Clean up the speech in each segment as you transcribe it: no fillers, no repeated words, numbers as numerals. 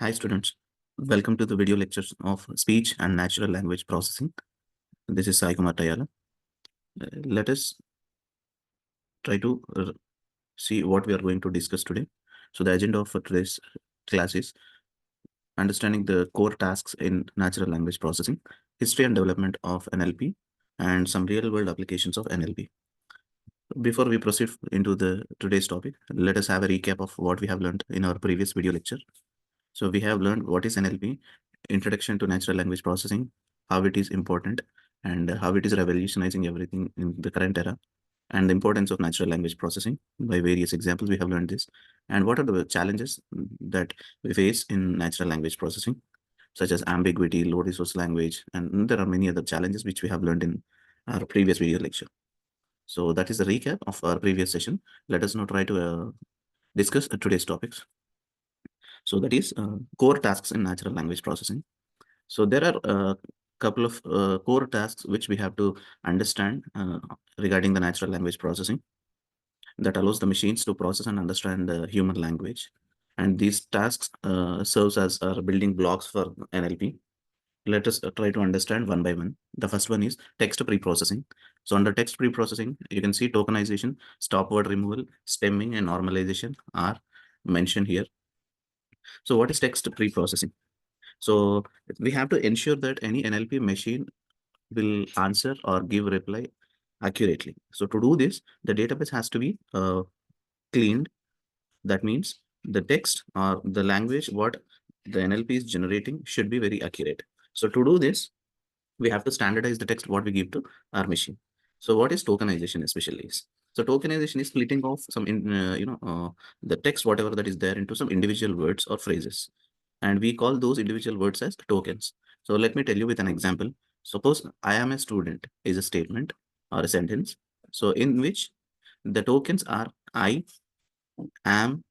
Hi students, welcome to the video lectures of speech and natural language processing. This is Sai Kumar Tayala. Let us try to see what we are going to discuss today. So the agenda for today's class is understanding the core tasks in natural language processing, history and development of NLP, and some real world applications of NLP. Before we proceed into the today's topic, let us have a recap of what we have learned in our previous video lecture. So we have learned what is NLP, introduction to natural language processing, how it is important, and how it is revolutionizing everything in the current era, and the importance of natural language processing. By various examples, we have learned this. And what are the challenges that we face in natural language processing, such as ambiguity, low resource language, and there are many other challenges which we have learned in our previous video lecture. So that is the recap of our previous session. Let us now try to discuss today's topics. So that is core tasks in natural language processing. So there are a couple of core tasks which we have to understand regarding the natural language processing that allows the machines to process and understand the human language. And these tasks serves as building blocks for NLP. Let us try to understand one by one. The first one is text pre-processing. So under text pre-processing, you can see tokenization, stop word removal, stemming, and normalization are mentioned here. So what is text pre-processing? So we have to ensure that any NLP machine will answer or give reply accurately. So to do this, the database has to be cleaned. That means the text or the language what the NLP is generating should be very accurate. So to do this, we have to standardize the text what we give to our machine. So what is tokenization especially is? So tokenization is splitting off some the text whatever that is there into some individual words or phrases, and we call those individual words as tokens. So let me tell you with an example. Suppose I am a student is a statement or a sentence. So in which the tokens are I am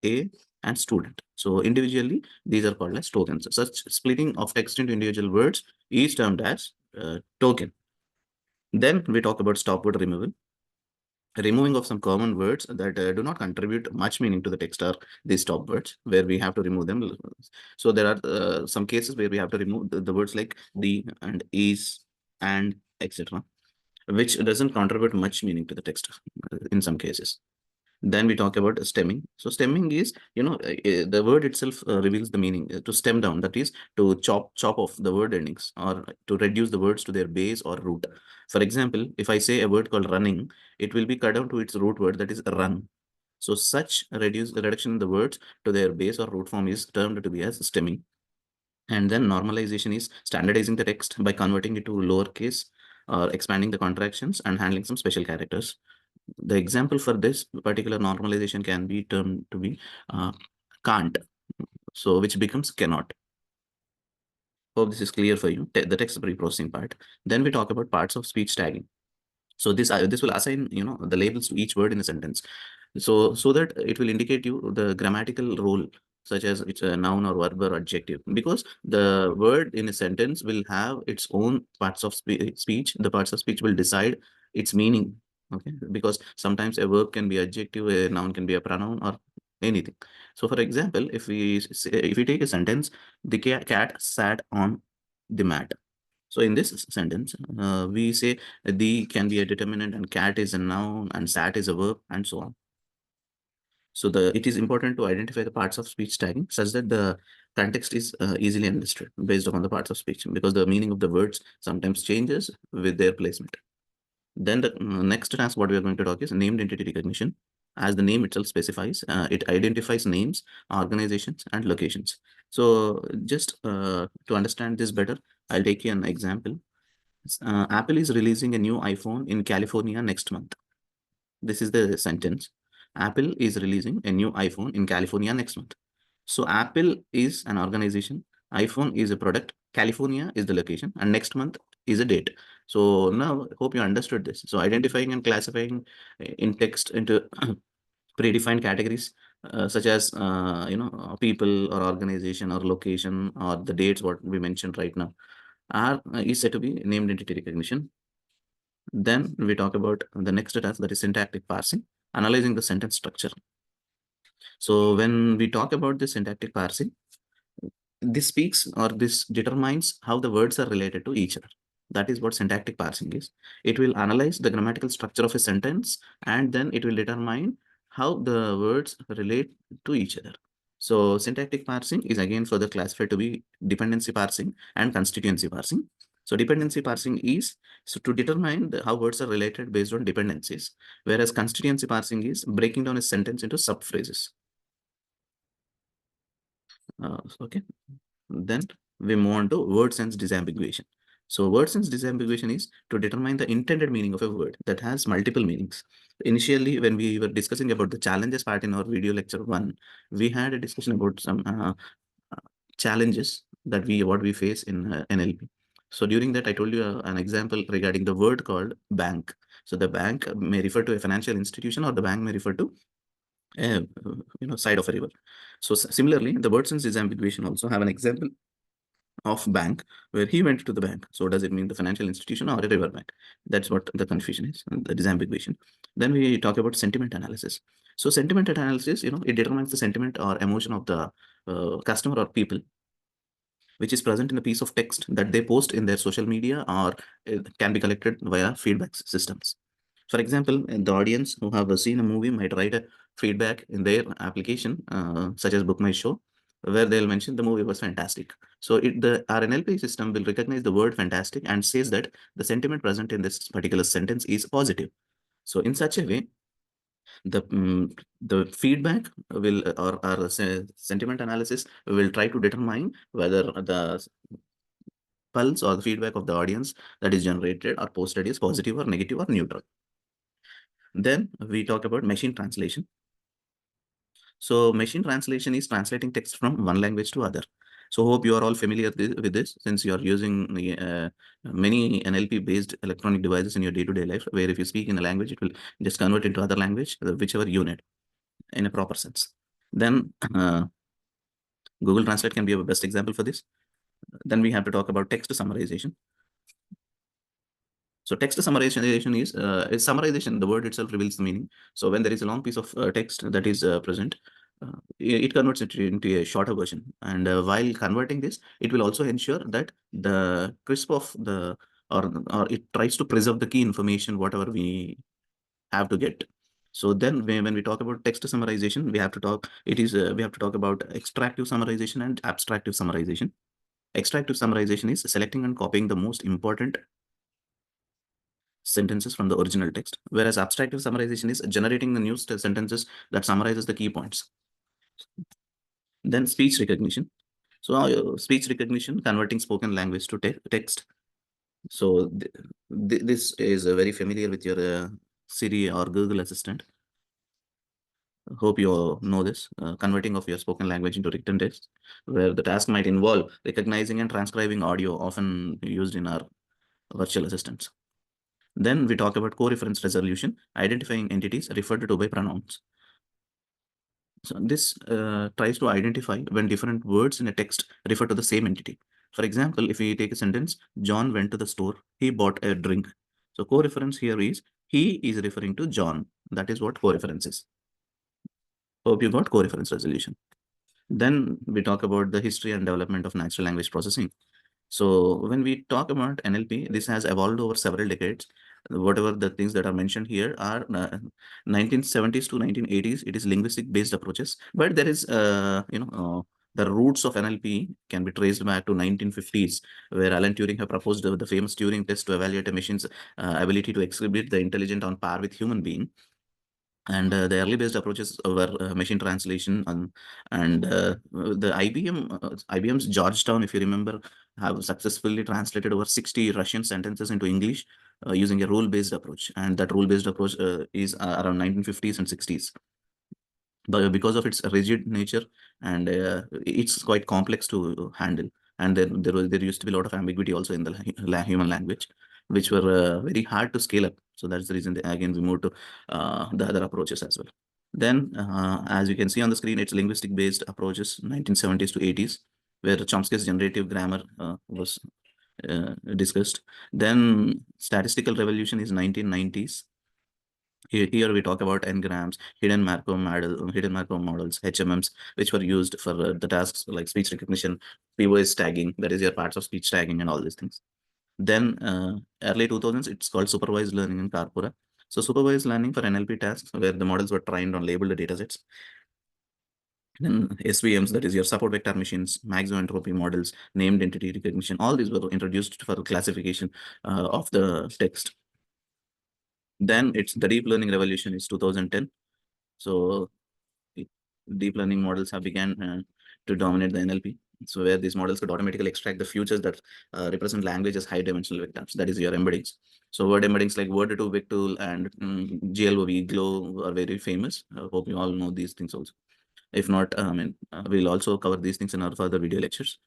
a and student. So individually, these are called as tokens. Such splitting of text into individual words is termed as token. Then we talk about stop word removal. Removing of some common words that do not contribute much meaning to the text are these stop words where we have to remove them. So there are some cases where we have to remove the words like the and is and etc., which doesn't contribute much meaning to the text in some cases. Then we talk about stemming. So stemming is, the word itself reveals the meaning. To stem down, that is to chop off the word endings or to reduce the words to their base or root. For example, if I say a word called running, it will be cut down to its root word, that is run. So such reduction in the words to their base or root form is termed to be as stemming. And then normalization is standardizing the text by converting it to lowercase or expanding the contractions and handling some special characters. The example for this particular normalization can be termed to be can't, so which becomes cannot. Hope this is clear for you, the text pre-processing part. Then we talk about parts of speech tagging. So this will assign the labels to each word in a sentence, so that it will indicate you the grammatical role, such as it's a noun or verb or adjective, because the word in a sentence will have its own parts of speech. The parts of speech will decide its meaning. Okay, because sometimes a verb can be adjective, a noun can be a pronoun or anything. So for example, if we take a sentence, the cat sat on the mat. So in this sentence, we say the can be a determinant and cat is a noun and sat is a verb and so on. So it is important to identify the parts of speech tagging such that the context is easily understood based upon the parts of speech, because the meaning of the words sometimes changes with their placement. Then the next task what we are going to talk is named entity recognition. As the name itself specifies, it identifies names, organizations, and locations. So just to understand this better, I'll take you an example. Apple is releasing a new iPhone in California next month. This is the sentence. Apple is releasing a new iPhone in California next month. So Apple is an organization, iPhone is a product, California is the location, and next month is a date. So now hope you understood this. So identifying and classifying in text into predefined categories such as people or organization or location or the dates what we mentioned right now are is said to be named entity recognition. Then we talk about the next task, that is syntactic parsing, analyzing the sentence structure. So when we talk about the syntactic parsing, this speaks or this determines how the words are related to each other. That is what syntactic parsing is. It will analyze the grammatical structure of a sentence, and then it will determine how the words relate to each other. So syntactic parsing is again further classified to be dependency parsing and constituency parsing. So dependency parsing is to determine how words are related based on dependencies, whereas constituency parsing is breaking down a sentence into subphrases. Okay. Then we move on to word sense disambiguation. So word sense disambiguation is to determine the intended meaning of a word that has multiple meanings. Initially, when we were discussing about the challenges part in our video lecture 1, we had a discussion about some challenges that what we face in NLP. So during that, I told you an example regarding the word called bank. So the bank may refer to a financial institution, or the bank may refer to side of a river. So similarly, the word sense disambiguation also have an example of bank where he went to the bank. So does it mean the financial institution or a river bank? That's what the confusion is, the disambiguation. Then we talk about sentiment analysis. So sentiment analysis, it determines the sentiment or emotion of the customer or people, which is present in a piece of text that they post in their social media, or can be collected via feedback systems. For example, the audience who have seen a movie might write a feedback in their application, such as Book My Show, where they'll mention the movie was fantastic. So our NLP system will recognize the word fantastic and says that the sentiment present in this particular sentence is positive. So in such a way, the feedback will or sentiment analysis will try to determine whether the pulse or the feedback of the audience that is generated or posted is positive or negative or neutral. Then we talk about machine translation. So machine translation is translating text from one language to other. So hope you are all familiar with this, since you are using many NLP-based electronic devices in your day-to-day life, where if you speak in a language, it will just convert into other language, whichever you need, in a proper sense. Then Google Translate can be a best example for this. Then we have to talk about text summarization. So text summarization is summarization. The word itself reveals the meaning. So when there is a long piece of text that is present, it converts it into a shorter version. And while converting this, it will also ensure that the crisp of the or it tries to preserve the key information, whatever we have to get. So then when we talk about text summarization, we have to talk about extractive summarization and abstractive summarization. Extractive summarization is selecting and copying the most important sentences from the original text, whereas abstractive summarization is generating the new sentences that summarizes the key points. Then speech recognition. So speech recognition, converting spoken language to text. So this is very familiar with your Siri or Google Assistant. Hope you all know this, converting of your spoken language into written text, where the task might involve recognizing and transcribing audio, often used in our virtual assistants. Then we talk about co-reference resolution, identifying entities referred to by pronouns. So this tries to identify when different words in a text refer to the same entity. For example, if we take a sentence, John went to the store, he bought a drink. So co-reference here is he is referring to John. That is what co-reference is. Hope you got co-reference resolution. Then we talk about the history and development of natural language processing. So when we talk about NLP, this has evolved over several decades. Whatever the things that are mentioned here are 1970s to 1980s. It is linguistic based approaches, but there is, the roots of NLP can be traced back to 1950s, where Alan Turing had proposed the famous Turing test to evaluate a machine's ability to exhibit the intelligent on par with human being. And the early based approaches were machine translation, and the IBM's Georgetown, if you remember, have successfully translated over 60 Russian sentences into English using a rule based approach. And that rule based approach is around 1950s and 60s. But because of its rigid nature, and it's quite complex to handle, and then there used to be a lot of ambiguity also in the human language, which were very hard to scale up. So that's the reason again we moved to the other approaches as well. Then as you can see on the screen, it's linguistic based approaches 1970s to 80s, where Chomsky's generative grammar was discussed. Then statistical revolution is 1990s, Here we talk about n-grams, hidden Markov models, HMMs, which were used for the tasks like speech recognition, POS tagging, that is your parts of speech tagging and all these things. Then early 2000s, it's called supervised learning in Corpora. So supervised learning for NLP tasks where the models were trained on labeled datasets. Then SVMs, that is your support vector machines, maximum entropy models, named entity recognition, all these were introduced for classification of the text. Then it's the deep learning revolution is 2010. So deep learning models have began to dominate the NLP. So where these models could automatically extract the features that represent language as high dimensional vectors, that is your embeddings. So word embeddings like word2 victool and GLOV, GLOW are very famous. I hope you all know these things also. If not, we'll also cover these things in our further video lectures.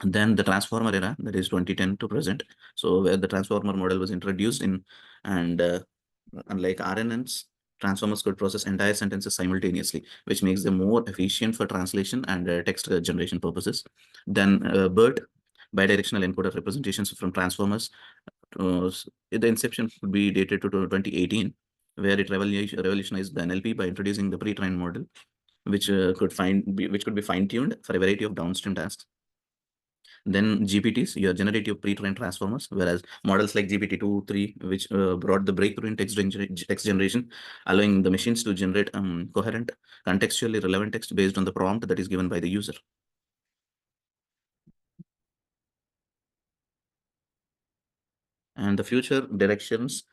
And then the transformer era, that is 2010 to present. So where the transformer model was introduced in, and unlike RNNs, transformers could process entire sentences simultaneously, which makes them more efficient for translation and text generation purposes. Then BERT, bidirectional encoder representations from transformers. The inception could be dated to 2018, where it revolutionized the NLP by introducing the pre-trained model, which could be fine-tuned for a variety of downstream tasks. Then GPTs, your generative pre-trained transformers, whereas models like GPT-2, 3, which brought the breakthrough in text generation, allowing the machines to generate coherent, contextually relevant text based on the prompt that is given by the user. And the future directions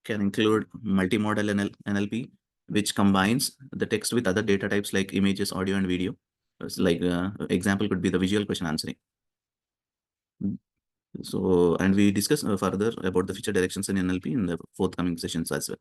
can include multimodal NLP, which combines the text with other data types like images, audio, and video. Like example could be the visual question answering. So, and we discuss further about the future directions in NLP in the forthcoming sessions as well.